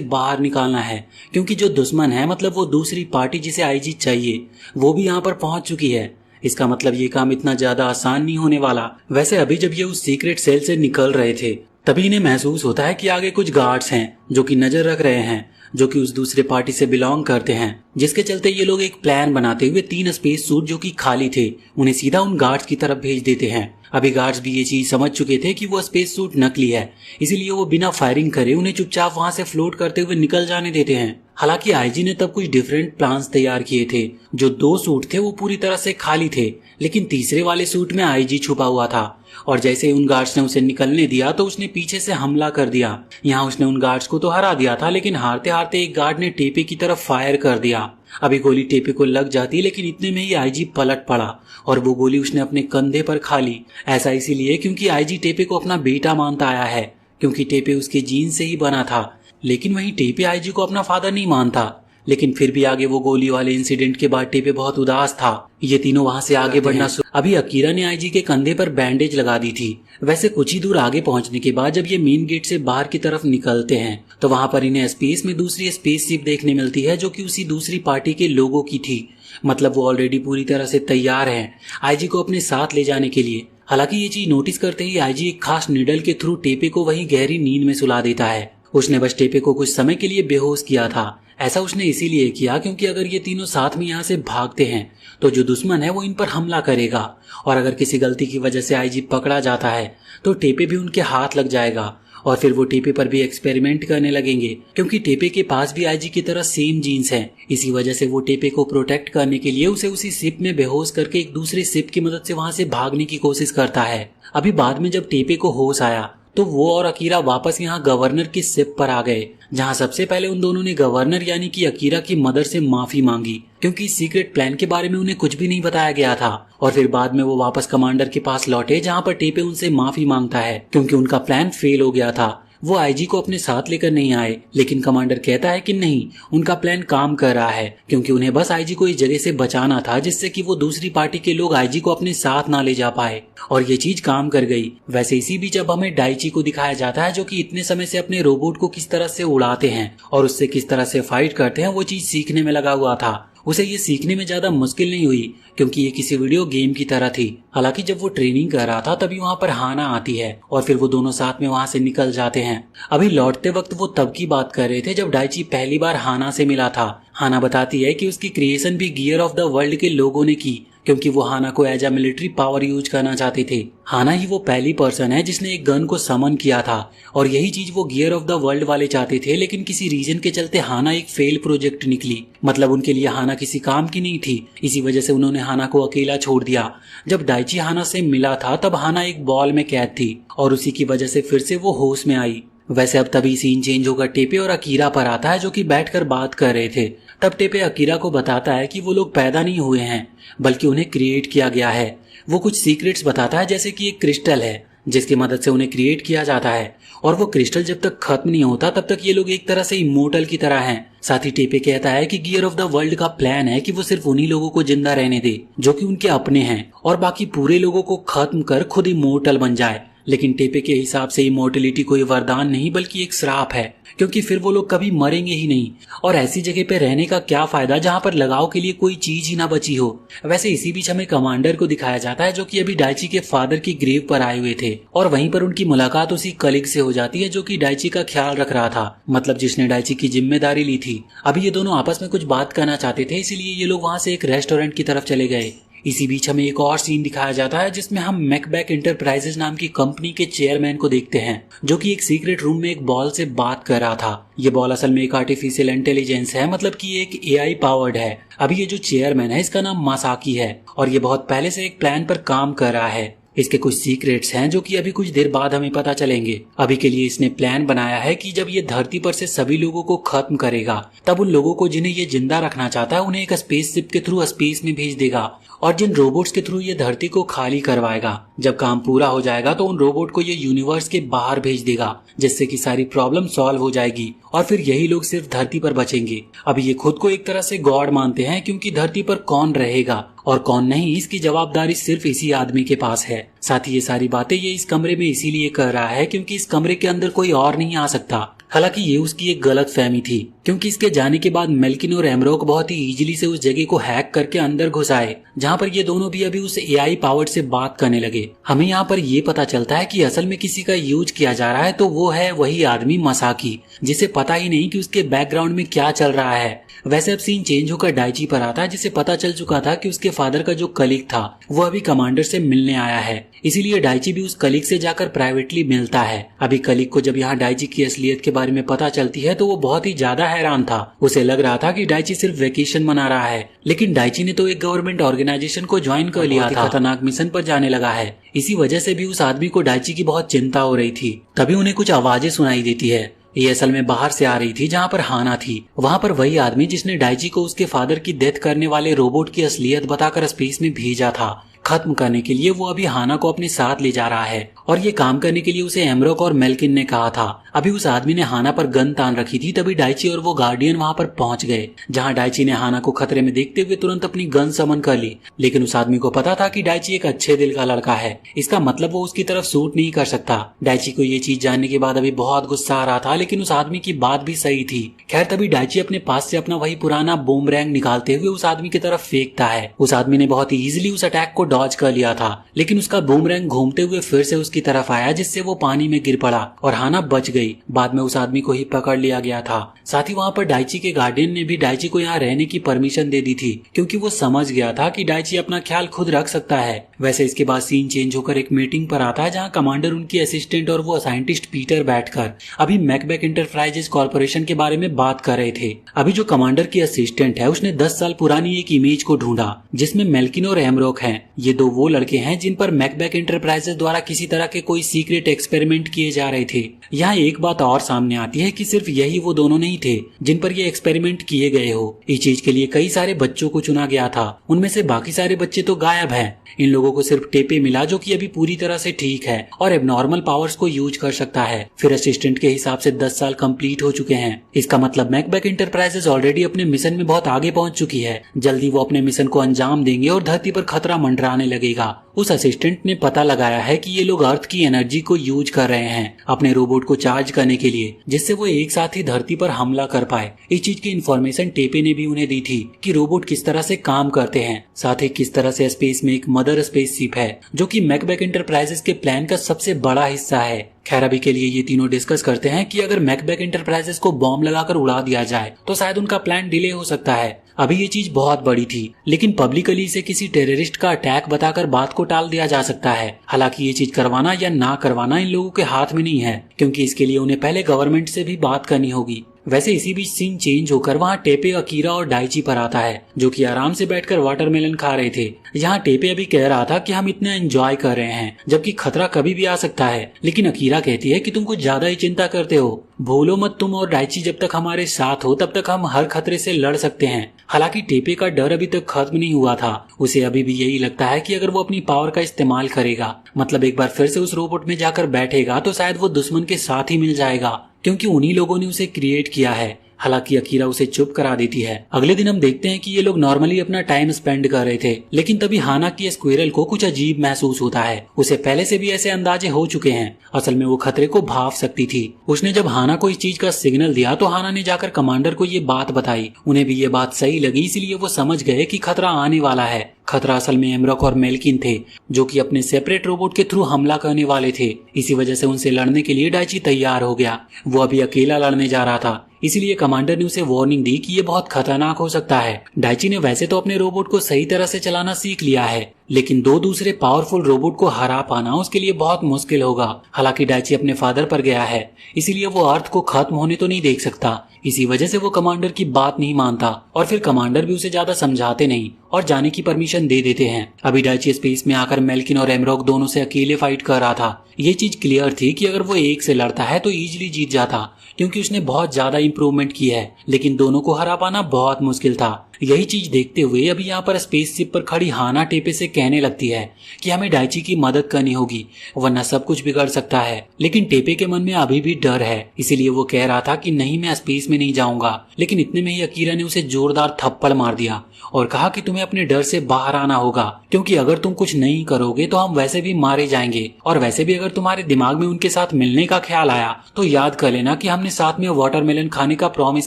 बाहर निकालना है, क्योंकि जो दुश्मन है, मतलब वो दूसरी पार्टी जिसे आईजी चाहिए, वो भी यहाँ पर पहुंच चुकी है। इसका मतलब ये काम इतना ज्यादा आसान नहीं होने वाला। वैसे अभी जब ये उस सीक्रेट सेल से निकल रहे थे, तभी इन्हें महसूस होता है कि आगे कुछ गार्ड्स हैं जो कि नजर रख रहे हैं, जो कि उस दूसरे पार्टी से बिलोंग करते हैं, जिसके चलते ये लोग एक प्लान बनाते हुए 3 स्पेस सूट जो कि खाली थे, उन्हें सीधा उन गार्ड्स की तरफ भेज देते हैं। अभी गार्ड्स भी ये चीज समझ चुके थे कि वो स्पेस सूट नकली है, इसीलिए वो बिना फायरिंग करे उन्हें चुपचाप वहां से फ्लोट करते हुए निकल जाने देते हैं। हालांकि आईजी ने तब कुछ डिफरेंट प्लान्स तैयार किए थे। जो 2 सूट थे वो पूरी तरह से खाली थे, लेकिन तीसरे वाले सूट में आईजी छुपा हुआ था। और जैसे ही उन गार्ड्स ने उसे निकलने दिया तो उसने पीछे से हमला कर दिया। यहाँ उसने उन गार्ड्स को तो हरा दिया था, लेकिन हारते हारते एक गार्ड ने टेपे की तरफ फायर कर दिया। अभी गोली टेपे को लग जाती, लेकिन इतने में ही आईजी पलट पड़ा और वो गोली उसने अपने कंधे पर खा ली। ऐसा इसीलिए क्योंकि आईजी टेपे को अपना बेटा मानता आया है, क्योंकि टेपे उसके जीन से ही बना था। लेकिन वहीं टेपे आईजी को अपना फादर नहीं मानता। लेकिन फिर भी आगे वो गोली वाले इंसिडेंट के बाद टेपे बहुत उदास था। ये तीनों वहां से आगे बढ़ना अभी अकीरा ने आईजी के कंधे पर बैंडेज लगा दी थी। वैसे कुछ ही दूर आगे पहुंचने के बाद जब ये मेन गेट से बाहर की तरफ निकलते हैं तो वहां पर इन्हें स्पेस में दूसरी स्पेसशिप देखने मिलती है, जो कि उसी दूसरी पार्टी के लोगों की थी। मतलब वो ऑलरेडी पूरी तरह से तैयार हैं आईजी को अपने साथ ले जाने के लिए। हालांकि ये चीज नोटिस करते ही आईजी एक खास निडल के थ्रू टेपे को वही गहरी नींद में सुला देता है। उसने बस टेपे को कुछ समय के लिए बेहोश किया था। ऐसा उसने इसीलिए किया क्योंकि अगर ये तीनों साथ में यहाँ से भागते हैं तो जो दुश्मन है वो इन पर हमला करेगा, और अगर किसी गलती की वजह से आईजी पकड़ा जाता है तो टेपे भी उनके हाथ लग जाएगा और फिर वो टेपे पर भी एक्सपेरिमेंट करने लगेंगे, क्योंकि टेपे के पास भी आईजी की तरह सेम जीन्स हैं। इसी वजह से वो टेपे को प्रोटेक्ट करने के लिए उसे उसी शिप में बेहोश करके एक दूसरे शिप की मदद से वहां से भागने की कोशिश करता है। अभी बाद में जब टेपे को होश आया तो वो और अकीरा वापस यहाँ गवर्नर की शिप पर आ गए, जहाँ सबसे पहले उन दोनों ने गवर्नर यानी कि अकीरा की मदर से माफी मांगी, क्योंकि इस सीक्रेट प्लान के बारे में उन्हें कुछ भी नहीं बताया गया था। और फिर बाद में वो वापस कमांडर के पास लौटे, जहाँ पर टेपे उनसे माफी मांगता है क्योंकि उनका प्लान फेल हो गया था। वो आईजी को अपने साथ लेकर नहीं आए, लेकिन कमांडर कहता है कि नहीं, उनका प्लान काम कर रहा है, क्योंकि उन्हें बस आईजी को इस जगह से बचाना था जिससे कि वो दूसरी पार्टी के लोग आईजी को अपने साथ ना ले जा पाए, और ये चीज काम कर गई। वैसे इसी बीच अब हमें डाइची को दिखाया जाता है, जो कि इतने समय से अपने रोबोट को किस तरह से उड़ाते हैं और उससे किस तरह से फाइट करते हैं वो चीज सीखने में लगा हुआ था। उसे ये सीखने में ज्यादा मुश्किल नहीं हुई क्योंकि ये किसी वीडियो गेम की तरह थी। हालांकि जब वो ट्रेनिंग कर रहा था तभी वहाँ पर हाना आती है और फिर वो दोनों साथ में वहाँ से निकल जाते हैं। अभी लौटते वक्त वो तब की बात कर रहे थे जब डाइची पहली बार हाना से मिला था। हाना बताती है कि उसकी क्रिएशन भी गियर ऑफ द वर्ल्ड के लोगों ने की, क्योंकि वो हाना को as a military power use करना चाहते थे। हाना ही वो पहली पर्सन है जिसने एक गन को समन किया था, और यही चीज वो गियर ऑफ द वर्ल्ड वाले चाहते थे, लेकिन किसी रीजन के चलते हाना एक फेल प्रोजेक्ट निकली। मतलब उनके लिए हाना किसी काम की नहीं थी, इसी वजह से उन्होंने हाना को अकेला छोड़ दिया। जब डाइची हाना से मिला था तब हाना एक बॉल में कैद थी और उसी की वजह से फिर से वो होश में आई। वैसे अब तभी सीन चेंज होकर टेपे और अकीरा पर आता है, जो कि बैठकर बात कर रहे थे। तब टेपे अकीरा को बताता है कि वो लोग पैदा नहीं हुए हैं बल्कि उन्हें क्रिएट किया गया है। वो कुछ सीक्रेट्स बताता है, जैसे कि एक क्रिस्टल है जिसकी मदद से उन्हें क्रिएट किया जाता है, और वो क्रिस्टल जब तक खत्म नहीं होता तब तक ये लोग एक तरह से इमोर्टल की तरह हैं। साथ ही टेपे कहता है कि गियर ऑफ द वर्ल्ड का प्लान है कि वो सिर्फ उन्हीं लोगों को जिंदा रहने दे जो कि उनके अपने हैं, और बाकी पूरे लोगों को खत्म कर खुद इमोर्टल बन जाए। लेकिन टेपे के हिसाब से इमोर्टलिटी कोई वरदान नहीं बल्कि एक श्राप है, क्योंकि फिर वो लोग कभी मरेंगे ही नहीं, और ऐसी जगह पे रहने का क्या फायदा जहाँ पर लगाव के लिए कोई चीज ही ना बची हो। वैसे इसी बीच हमें कमांडर को दिखाया जाता है, जो कि अभी डाइची के फादर की ग्रेव पर आए हुए थे, और वहीं पर उनकी मुलाकात उसी कलीग से हो जाती है जो कि डाइची का ख्याल रख रहा था, मतलब जिसने डाइची की जिम्मेदारी ली थी। अभी ये दोनों आपस में कुछ बात करना चाहते थे, इसीलिए ये लोग वहाँ से एक रेस्टोरेंट की तरफ चले गए। इसी बीच हमें एक और सीन दिखाया जाता है जिसमें हम मैकबेक इंटरप्राइजेज नाम की कंपनी के चेयरमैन को देखते हैं, जो कि एक सीक्रेट रूम में एक बॉल से बात कर रहा था। ये बॉल असल में एक आर्टिफिशियल इंटेलिजेंस है, मतलब कि एक एआई पावर्ड है। अभी ये जो चेयरमैन है इसका नाम मासाकी है और ये बहुत पहले से एक प्लान पर काम कर रहा है। इसके कुछ सीक्रेट्स हैं जो कि अभी कुछ देर बाद हमें पता चलेंगे। अभी के लिए इसने प्लान बनाया है कि जब ये धरती पर से सभी लोगों को खत्म करेगा तब उन लोगों को जिन्हें ये जिंदा रखना चाहता है उन्हें एक स्पेसशिप के थ्रू स्पेस में भेज देगा और जिन रोबोट्स के थ्रू ये धरती को खाली करवाएगा। जब काम पूरा हो जाएगा तो उन रोबोट को ये यूनिवर्स के बाहर भेज देगा, जिससे कि सारी प्रॉब्लम सॉल्व हो जाएगी और फिर यही लोग सिर्फ धरती पर बचेंगे। अभी ये खुद को एक तरह से गॉड मानते हैं, क्योंकि धरती पर कौन रहेगा और कौन नहीं इसकी जवाबदारी सिर्फ इसी आदमी के पास है। साथ ही ये सारी बातें ये इस कमरे में इसीलिए कर रहा है क्योंकि इस कमरे के अंदर कोई और नहीं आ सकता। हालांकि ये उसकी एक गलत फहमी थी, क्योंकि इसके जाने के बाद मेल्किन और एमरोक बहुत ही इजीली से उस जगह को हैक करके अंदर घुस आए, जहाँ पर ये दोनों भी अभी उस एआई पावर्ड से बात करने लगे। हमें यहाँ पर ये पता चलता है कि असल में किसी का यूज किया जा रहा है, तो वो है वही आदमी मासाकी, जिसे पता ही नहीं कि उसके बैकग्राउंड में क्या चल रहा है। वैसे अब सीन चेंज होकर डाइची पर आता है, जिसे पता चल चुका था कि उसके फादर का जो कलीग था वो अभी कमांडर से मिलने आया है। इसीलिए डाइची भी उस कलीग से जाकर प्राइवेटली मिलता है। अभी कलीग को जब यहाँ डाइची की असलियत के बारे में पता चलती है तो वो बहुत ही ज्यादा हैरान था। उसे लग रहा था कि डाइची सिर्फ वेकेशन मना रहा है, लेकिन डाइची ने तो एक गवर्नमेंट ऑर्गेनाइजेशन को ज्वाइन कर लिया था, खतरनाक मिशन पर जाने लगा है। इसी वजह से भी उस आदमी को डाइची की बहुत चिंता हो रही थी। तभी उन्हें कुछ आवाजें सुनाई देती है। ये असल में बाहर से आ रही थी, जहाँ पर हाना थी। वहाँ पर वही आदमी जिसने डाइची को उसके फादर की डेथ करने वाले रोबोट की असलियत बताकर स्पेस में भेजा था खत्म करने के लिए, वो अभी हाना को अपने साथ ले जा रहा है और ये काम करने के लिए उसे एमरोक और मेल्किन ने कहा था। अभी उस आदमी ने हाना पर गन तान रखी थी, तभी डाइची और वो गार्डियन वहाँ पर पहुंच गए, जहाँ डाइची ने हाना को खतरे में देखते हुए तुरंत अपनी गन समन कर ली। लेकिन उस आदमी को पता था कि डाइची एक अच्छे दिल का लड़का है, इसका मतलब वो उसकी तरफ सूट नहीं कर सकता। डाइची को ये चीज जानने के बाद अभी बहुत गुस्सा आ रहा था, लेकिन उस आदमी की बात भी सही थी। खैर तभी डाइची अपने पास से अपना वही पुराना बूमरैंग निकालते हुए उस आदमी की तरफ फेंकता है। उस आदमी ने बहुत ही इजीली उस अटैक को डॉज कर लिया था, लेकिन उसका बूमरैंग घूमते हुए फिर से उसकी तरफ आया, जिससे वो पानी में गिर पड़ा और हाना बच गई। बाद में उस आदमी को ही पकड़ लिया गया था। साथ ही वहाँ पर डाइची के गार्डियन ने भी डाइची को यहाँ रहने की परमिशन दे दी थी, क्योंकि वो समझ गया था कि डाइची अपना ख्याल खुद रख सकता है। वैसे इसके बाद सीन चेंज होकर एक मीटिंग पर आता है, जहाँ कमांडर, उनकी असिस्टेंट और वो साइंटिस्ट पीटर बैठकर अभी मैकबेक इंटरप्राइजेज कॉर्पोरेशन के बारे में बात कर रहे थे। अभी जो कमांडर की असिस्टेंट है उसने 10 साल पुरानी एक इमेज को ढूंढा, जिसमें मेल्किन और एमरोक हैं। ये दो वो लड़के हैं जिन पर मैकबेक इंटरप्राइजेज द्वारा किसी तरह के कोई सीक्रेट एक्सपेरिमेंट किए जा रहे थे। यहाँ एक बात और सामने आती है कि सिर्फ यही वो दोनों नहीं थे जिन पर ये एक्सपेरिमेंट किए गए हो। इस चीज के लिए कई सारे बच्चों को चुना गया था, उनमें से बाकी सारे बच्चे तो गायब हैं। इन लोगों को सिर्फ टेपे मिला, जो कि अभी पूरी तरह से ठीक है और एबनॉर्मल पावर्स को यूज कर सकता है। फिर असिस्टेंट के हिसाब से 10 साल कंप्लीट हो चुके हैं। इसका मतलब मैकबेक इंटरप्राइजेज ऑलरेडी अपने मिशन में बहुत आगे पहुंच चुकी है। जल्दी वो अपने मिशन को अंजाम देंगे और धरती पर खतरा मंडराने लगेगा। उस असिस्टेंट ने पता लगाया है कि ये लोग अर्थ की एनर्जी को यूज कर रहे हैं अपने रोबोट को चार्ज करने के लिए, जिससे वो एक साथ ही धरती पर हमला कर पाए। इस चीज की इन्फॉर्मेशन टेपे ने भी उन्हें दी थी कि रोबोट किस तरह से काम करते हैं, साथ ही किस तरह से स्पेस में एक मदर स्पेसशिप है, जो कि मैकबेक इंटरप्राइजेज के प्लान का सबसे बड़ा हिस्सा है। खैर अभी के लिए ये तीनों डिस्कस करते हैं कि अगर मैकबेक इंटरप्राइजेज को बॉम्ब लगाकर उड़ा दिया जाए तो शायद उनका प्लान डिले हो सकता है। अभी ये चीज बहुत बड़ी थी, लेकिन पब्लिकली इसे किसी टेररिस्ट का अटैक बताकर बात को टाल दिया जा सकता है। हालांकि ये चीज करवाना या ना करवाना इन लोगों के हाथ में नहीं है, क्योंकि इसके लिए उन्हें पहले गवर्नमेंट से भी बात करनी होगी। वैसे इसी बीच सीन चेंज होकर वहाँ टेपे, अकीरा और डाइची पर आता है, जो कि आराम से बैठकर वाटरमेलन खा रहे थे। यहाँ टेपे अभी कह रहा था कि हम इतना एंजॉय कर रहे हैं, जबकि खतरा कभी भी आ सकता है। लेकिन अकीरा कहती है कि तुम कुछ ज्यादा ही चिंता करते हो, भूलो मत तुम और डाइची जब तक हमारे साथ हो तब तक हम हर खतरे से लड़ सकते हैं। हालांकि टेपे का डर अभी तक खत्म नहीं हुआ था। उसे अभी भी यही लगता है कि अगर वो अपनी पावर का इस्तेमाल करेगा, मतलब एक बार फिर से उस रोबोट में जाकर बैठेगा, तो शायद वो दुश्मन के साथ ही मिल जाएगा, क्योंकि उन्हीं लोगों ने उसे क्रिएट किया है। हालांकि अकीरा उसे चुप करा देती है। अगले दिन हम देखते हैं कि ये लोग नॉर्मली अपना टाइम स्पेंड कर रहे थे, लेकिन तभी हाना की स्क्विरल को कुछ अजीब महसूस होता है। उसे पहले से भी ऐसे अंदाजे हो चुके हैं। असल में वो खतरे को भांप सकती थी। उसने जब हाना को इस चीज का सिग्नल दिया तो हाना ने जाकर कमांडर को ये बात बताई। उन्हें भी ये बात सही लगी, इसलिए वो समझ गए कि खतरा आने वाला है। खतरा असल में एमरोक और मेल्किन थे, जो कि अपने सेपरेट रोबोट के थ्रू हमला करने वाले थे। इसी वजह से उनसे लड़ने के लिए डाइची तैयार हो गया। वो अभी अकेला लड़ने जा रहा था। इसलिए कमांडर ने उसे वार्निंग दी कि ये बहुत खतरनाक हो सकता है। डाइची ने वैसे तो अपने रोबोट को सही तरह से चलाना सीख लिया है, लेकिन दो दूसरे पावरफुल रोबोट को हरा पाना उसके लिए बहुत मुश्किल होगा। हालांकि डाइची अपने फादर पर गया है, इसीलिए वो अर्थ को खत्म होने तो नहीं देख सकता। इसी वजह से वो कमांडर की बात नहीं मानता और फिर कमांडर भी उसे ज्यादा समझाते नहीं और जाने की परमिशन दे देते हैं। अभी डाइची स्पेस में आकर मेल्किन और एमरोक दोनों से अकेले फाइट कर रहा था। ये चीज क्लियर थी कि अगर वो एक से लड़ता है तो इजीली जीत जाता, क्योंकि उसने बहुत ज्यादा इंप्रूवमेंट की है, लेकिन दोनों को हरा पाना बहुत मुश्किल था। यही चीज देखते हुए अभी यहाँ पर स्पेसशिप पर खड़ी हाना टेपे से कहने लगती है कि हमें डाइची की मदद करनी होगी, वरना सब कुछ बिगड़ सकता है। लेकिन टेपे के मन में अभी भी डर है, इसीलिए वो कह रहा था कि नहीं, मैं स्पेस में नहीं जाऊंगा। लेकिन इतने में ही अकीरा ने उसे जोरदार थप्पड़ मार दिया और कहा कि तुम्हें अपने डर से बाहर आना होगा, क्योंकि अगर तुम कुछ नहीं करोगे तो हम वैसे भी मारे जाएंगे। और वैसे भी अगर तुम्हारे दिमाग में उनके साथ मिलने का ख्याल आया तो याद कर लेना कि हमने साथ में वाटरमेलन खाने का प्रॉमिस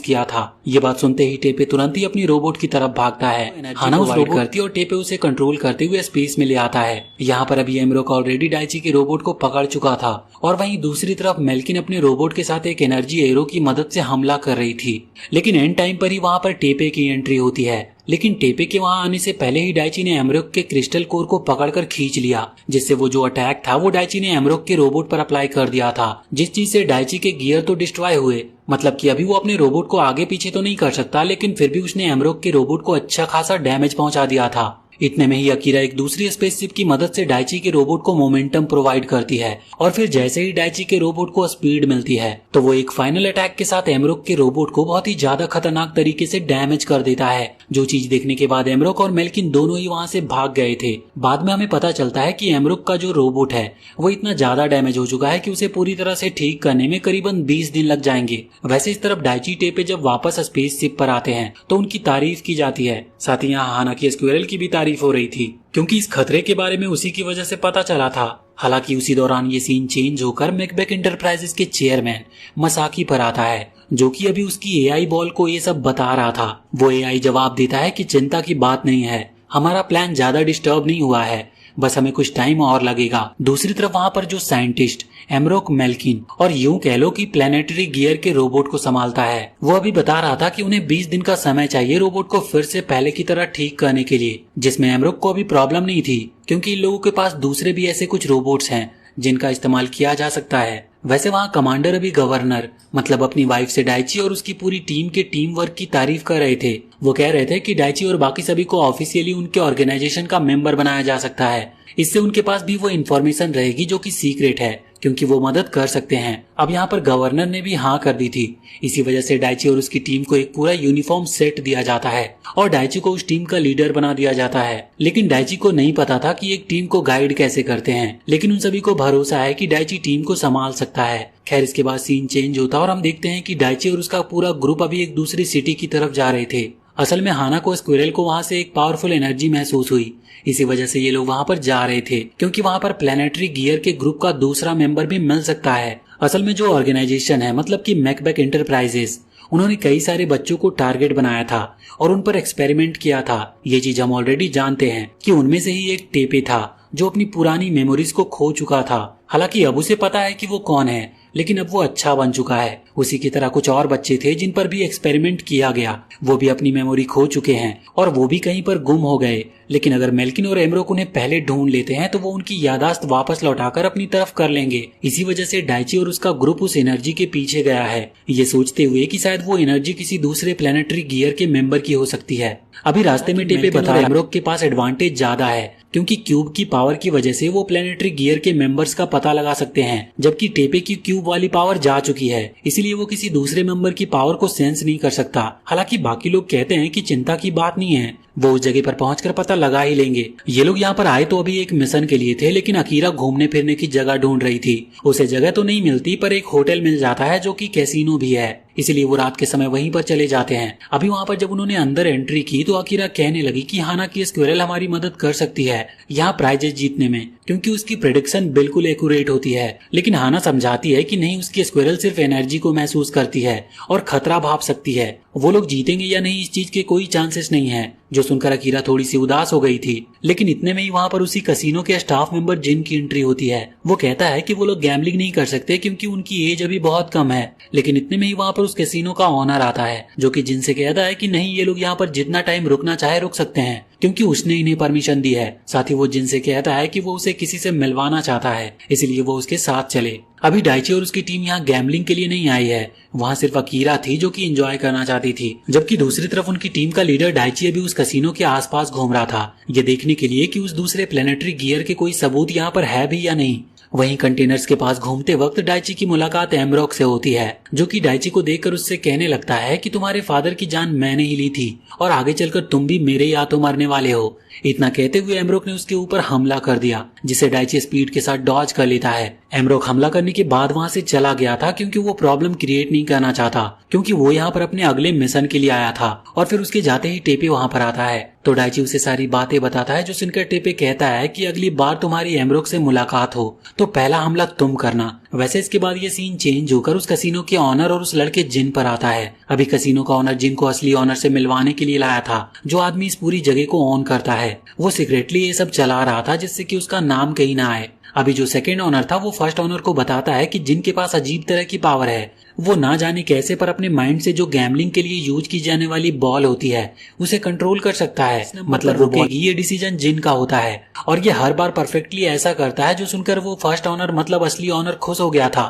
किया था। ये बात सुनते ही टेपे तुरंत ही अपनी रोबोट की तरफ भागता है। हाना उस रोबोट करती है और टेपे उसे कंट्रोल करते हुए स्पेस में ले आता है। यहाँ पर अभी एमरोक ऑलरेडी डाइची के रोबोट को पकड़ चुका था और वहीं दूसरी तरफ मेल्किन अपने रोबोट के साथ एक एनर्जी एरो की मदद से हमला कर रही थी। लेकिन एंड टाइम पर ही वहाँ पर टेपे की एंट्री होती है। लेकिन टेपे के वहां आने से पहले ही डाइची ने एमरोक के क्रिस्टल कोर को पकड़कर खींच लिया, जिससे वो जो अटैक था वो डाइची ने एमरोक के रोबोट पर अप्लाई कर दिया था, जिस चीज से डाइची के गियर तो डिस्ट्रॉय हुए। मतलब कि अभी वो अपने रोबोट को आगे पीछे तो नहीं कर सकता, लेकिन फिर भी उसने एमरोक के रोबोट को अच्छा खासा डैमेज पहुंचा दिया था। इतने में ही अकीरा एक दूसरी स्पेसशिप की मदद से डाइची के रोबोट को मोमेंटम प्रोवाइड करती है और फिर जैसे ही डाइची के रोबोट को स्पीड मिलती है तो वो एक फाइनल अटैक के साथ एमरोक के रोबोट को बहुत ही ज्यादा खतरनाक तरीके से डैमेज कर देता है। जो चीज देखने के बाद एमरोक और मेल्किन दोनों ही वहां से भाग गए थे। बाद में हमें पता चलता है कि एमरोक का जो रोबोट है वो इतना ज्यादा डैमेज हो चुका है कि उसे पूरी तरह से ठीक करने में करीबन 20 दिन लग जाएंगे। वैसे इस तरफ डाइची टेपे जब वापस स्पेसशिप पर आते हैं तो उनकी तारीफ की जाती है, साथ ही यहाँ हाना की स्क्विरल की भी तारीफ हो रही थी, क्योंकि इस खतरे के बारे में उसी की वजह से पता चला था। हालांकि उसी दौरान ये सीन चेंज होकर मैकबेक एंटरप्राइजेस के चेयरमैन मसाकी पर आता है, जो कि अभी उसकी एआई बॉल को ये सब बता रहा था। वो एआई जवाब देता है कि चिंता की बात नहीं है, हमारा प्लान ज्यादा डिस्टर्ब नहीं हुआ है, बस हमें कुछ टाइम और लगेगा। दूसरी तरफ वहाँ पर जो साइंटिस्ट एमरोक, मेल्किन और यूं कह लो कि प्लेनेटरी गियर के रोबोट को संभालता है, वो अभी बता रहा था कि उन्हें 20 दिन का समय चाहिए रोबोट को फिर से पहले की तरह ठीक करने के लिए, जिसमें एमरोक को अभी प्रॉब्लम नहीं थी, क्योंकि इन लोगों के पास दूसरे भी ऐसे कुछ रोबोट्स हैं जिनका इस्तेमाल किया जा सकता है। वैसे वहाँ कमांडर अभी गवर्नर मतलब अपनी वाइफ से डाइची और उसकी पूरी टीम के टीम वर्क की तारीफ कर रहे थे। वो कह रहे थे कि डाइची और बाकी सभी को ऑफिशियली उनके ऑर्गेनाइजेशन का मेंबर बनाया जा सकता है, इससे उनके पास भी वो इन्फॉर्मेशन रहेगी जो कि सीक्रेट है, क्योंकि वो मदद कर सकते हैं। अब यहाँ पर गवर्नर ने भी हाँ कर दी थी। इसी वजह से डाइची और उसकी टीम को एक पूरा यूनिफॉर्म सेट दिया जाता है और डाइची को उस टीम का लीडर बना दिया जाता है। लेकिन डाइची को नहीं पता था कि एक टीम को गाइड कैसे करते हैं, लेकिन उन सभी को भरोसा है कि डाइची टीम को संभाल सकता है। खैर, इसके बाद सीन चेंज होता और हम देखते हैं कि डाइची और उसका पूरा ग्रुप अभी एक दूसरी सिटी की तरफ जा रहे थे। असल में हाना को स्क्विरल को वहाँ से एक पावरफुल एनर्जी महसूस हुई, इसी वजह से ये लोग वहाँ पर जा रहे थे, क्योंकि वहाँ पर प्लेनेटरी गियर के ग्रुप का दूसरा मेंबर भी मिल सकता है। असल में जो ऑर्गेनाइजेशन है मतलब कि मैकबेक एंटरप्राइजेस, उन्होंने कई सारे बच्चों को टारगेट बनाया था और उन पर एक्सपेरिमेंट किया था। ये चीज हम ऑलरेडी जानते हैं कि उनमें से ही एक टेपे था जो अपनी पुरानी मेमोरीज को खो चुका था। हालांकि अब उसे पता है कि वो कौन है, लेकिन अब वो अच्छा बन चुका है। उसी की तरह कुछ और बच्चे थे जिन पर भी एक्सपेरिमेंट किया गया, वो भी अपनी मेमोरी खो चुके हैं और वो भी कहीं पर गुम हो गए। लेकिन अगर मेल्किन और एमरोक उन्हें पहले ढूंढ लेते हैं तो वो उनकी यादाश्त वापस लौटाकर अपनी तरफ कर लेंगे। इसी वजह से डाइची और उसका ग्रुप उस एनर्जी के पीछे गया है, ये सोचते हुए कि शायद वो एनर्जी किसी दूसरे प्लेनेटरी गियर के मेंबर की हो सकती है। अभी रास्ते में टेपे बता एमरोक के पास एडवांटेज ज्यादा है, क्योंकि क्यूब की पावर की वजह से वो प्लेनेटरी गियर के मेंबर्स का पता लगा सकते हैं, जबकि टेपे की क्यूब वाली पावर जा चुकी है, इसलिए वो किसी दूसरे मेंबर की पावर को सेंस नहीं कर सकता। हालांकि बाकी लोग कहते हैं कि चिंता की बात नहीं है, वो उस जगह पर पहुंचकर पता लगा ही लेंगे। ये लोग यहाँ पर आए तो अभी एक मिशन के लिए थे, लेकिन अकीरा घूमने फिरने की जगह ढूंढ रही थी। उसे जगह तो नहीं मिलती, पर एक होटल मिल जाता है जो कि कैसीनो भी है, इसलिए वो रात के समय वहीं पर चले जाते हैं। अभी वहाँ पर जब उन्होंने अंदर एंट्री की तो अकीरा कहने लगी कि हाना की स्क्विरल हमारी मदद कर सकती है यहाँ प्राइजेस जीतने में, क्योंकि उसकी प्रेडिक्शन बिल्कुल एक्यूरेट होती है। लेकिन हाना समझाती है कि नहीं, उसकी स्क्विरल सिर्फ एनर्जी को महसूस करती है और खतरा भाप सकती है। वो लोग जीतेंगे या नहीं इस चीज के कोई चांसेस नहीं है, जो सुनकर अकीरा थोड़ी सी उदास हो गई थी। लेकिन इतने में ही वहाँ पर उसी कसिनो के स्टाफ मेंबर जिन की एंट्री होती है। वो कहता है कि वो लोग गैम्बलिंग नहीं कर सकते क्योंकि उनकी एज अभी बहुत कम है। लेकिन इतने में ही वहाँ पर उस कसिनो का ओनर आता है जो कि जिन से कहता है कि नहीं, ये लोग यहाँ पर जितना टाइम रुकना चाहे रुक सकते हैं क्योंकि उसने इन्हें परमिशन दी है। साथ ही वो जिन से कहता है कि वो उसे किसी से मिलवाना चाहता है, इसलिए वो उसके साथ चले। अभी डाइची और उसकी टीम यहाँ गैम्बलिंग के लिए नहीं आई है, वहाँ सिर्फ अकीरा थी जो कि एंजॉय करना चाहती थी। जबकि दूसरी तरफ उनकी टीम का लीडर डाइची अभी उस कसिनो के आसपास घूम रहा था, ये देखने के लिए कि उस दूसरे प्लेनेटरी गियर के कोई सबूत यहाँ पर है भी या नहीं। वहीं कंटेनर्स के पास घूमते वक्त डाइची की मुलाकात एमरॉक से होती है, जो कि डाइची को देखकर उससे कहने लगता है कि तुम्हारे फादर की जान मैंने ही ली थी और आगे चलकर तुम भी मेरे ही हाथों मरने वाले हो। इतना कहते हुए एमरॉक ने उसके ऊपर हमला कर दिया, जिसे डाइची स्पीड के साथ डॉज कर लेता है। एमरॉक हमला करने के बाद वहां से चला गया था क्योंकि वो प्रॉब्लम क्रिएट नहीं करना चाहता, क्योंकि वो यहाँ पर अपने अगले मिशन के लिए आया था। और फिर उसके जाते ही टेपे वहां पर आता है तो डाइची उसे सारी बातें बताता है, जो सुनकर टेपे कहता है कि अगली बार तुम्हारी एमरॉक से मुलाकात हो तो पहला हमला तुम करना। वैसे इसके बाद ये सीन चेंज होकर उस कसिनो के ऑनर और उस लड़के जिन पर आता है। अभी कसिनो का ऑनर जिन को असली ऑनर से मिलवाने के लिए लाया था, जो आदमी इस पूरी जगह को ऑन करता है। वो सीक्रेटली ये सब चला रहा था जिससे कि उसका नाम कहीं ना आए। अभी जो सेकंड ऑनर था वो फर्स्ट ऑनर को बताता है कि जिनके पास अजीब तरह की पावर है, वो ना जाने कैसे पर अपने माइंड से जो गैम्बलिंग के लिए यूज की जाने वाली बॉल होती है उसे कंट्रोल कर सकता है। मतलब वो बॉल, ये डिसीजन जिन का होता है और ये हर बार परफेक्टली ऐसा करता है, जो सुनकर वो फर्स्ट ऑनर मतलब असली ऑनर खुश हो गया था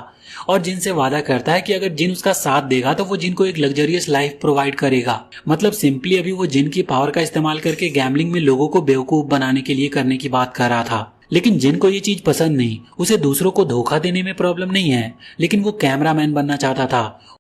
और जिन से वादा करता है कि अगर जिन उसका साथ देगा तो वो जिन को एक लग्जरियस लाइफ प्रोवाइड करेगा। मतलब सिंपली अभी वो जिन की पावर का इस्तेमाल करके गैम्बलिंग में लोगों को बेवकूफ बनाने के लिए करने की बात कर रहा था। लेकिन जिन को ये चीज पसंद नहीं, उसे दूसरों को धोखा देने में प्रॉब्लम नहीं है, लेकिन वो कैमरामैन बनना चाहता था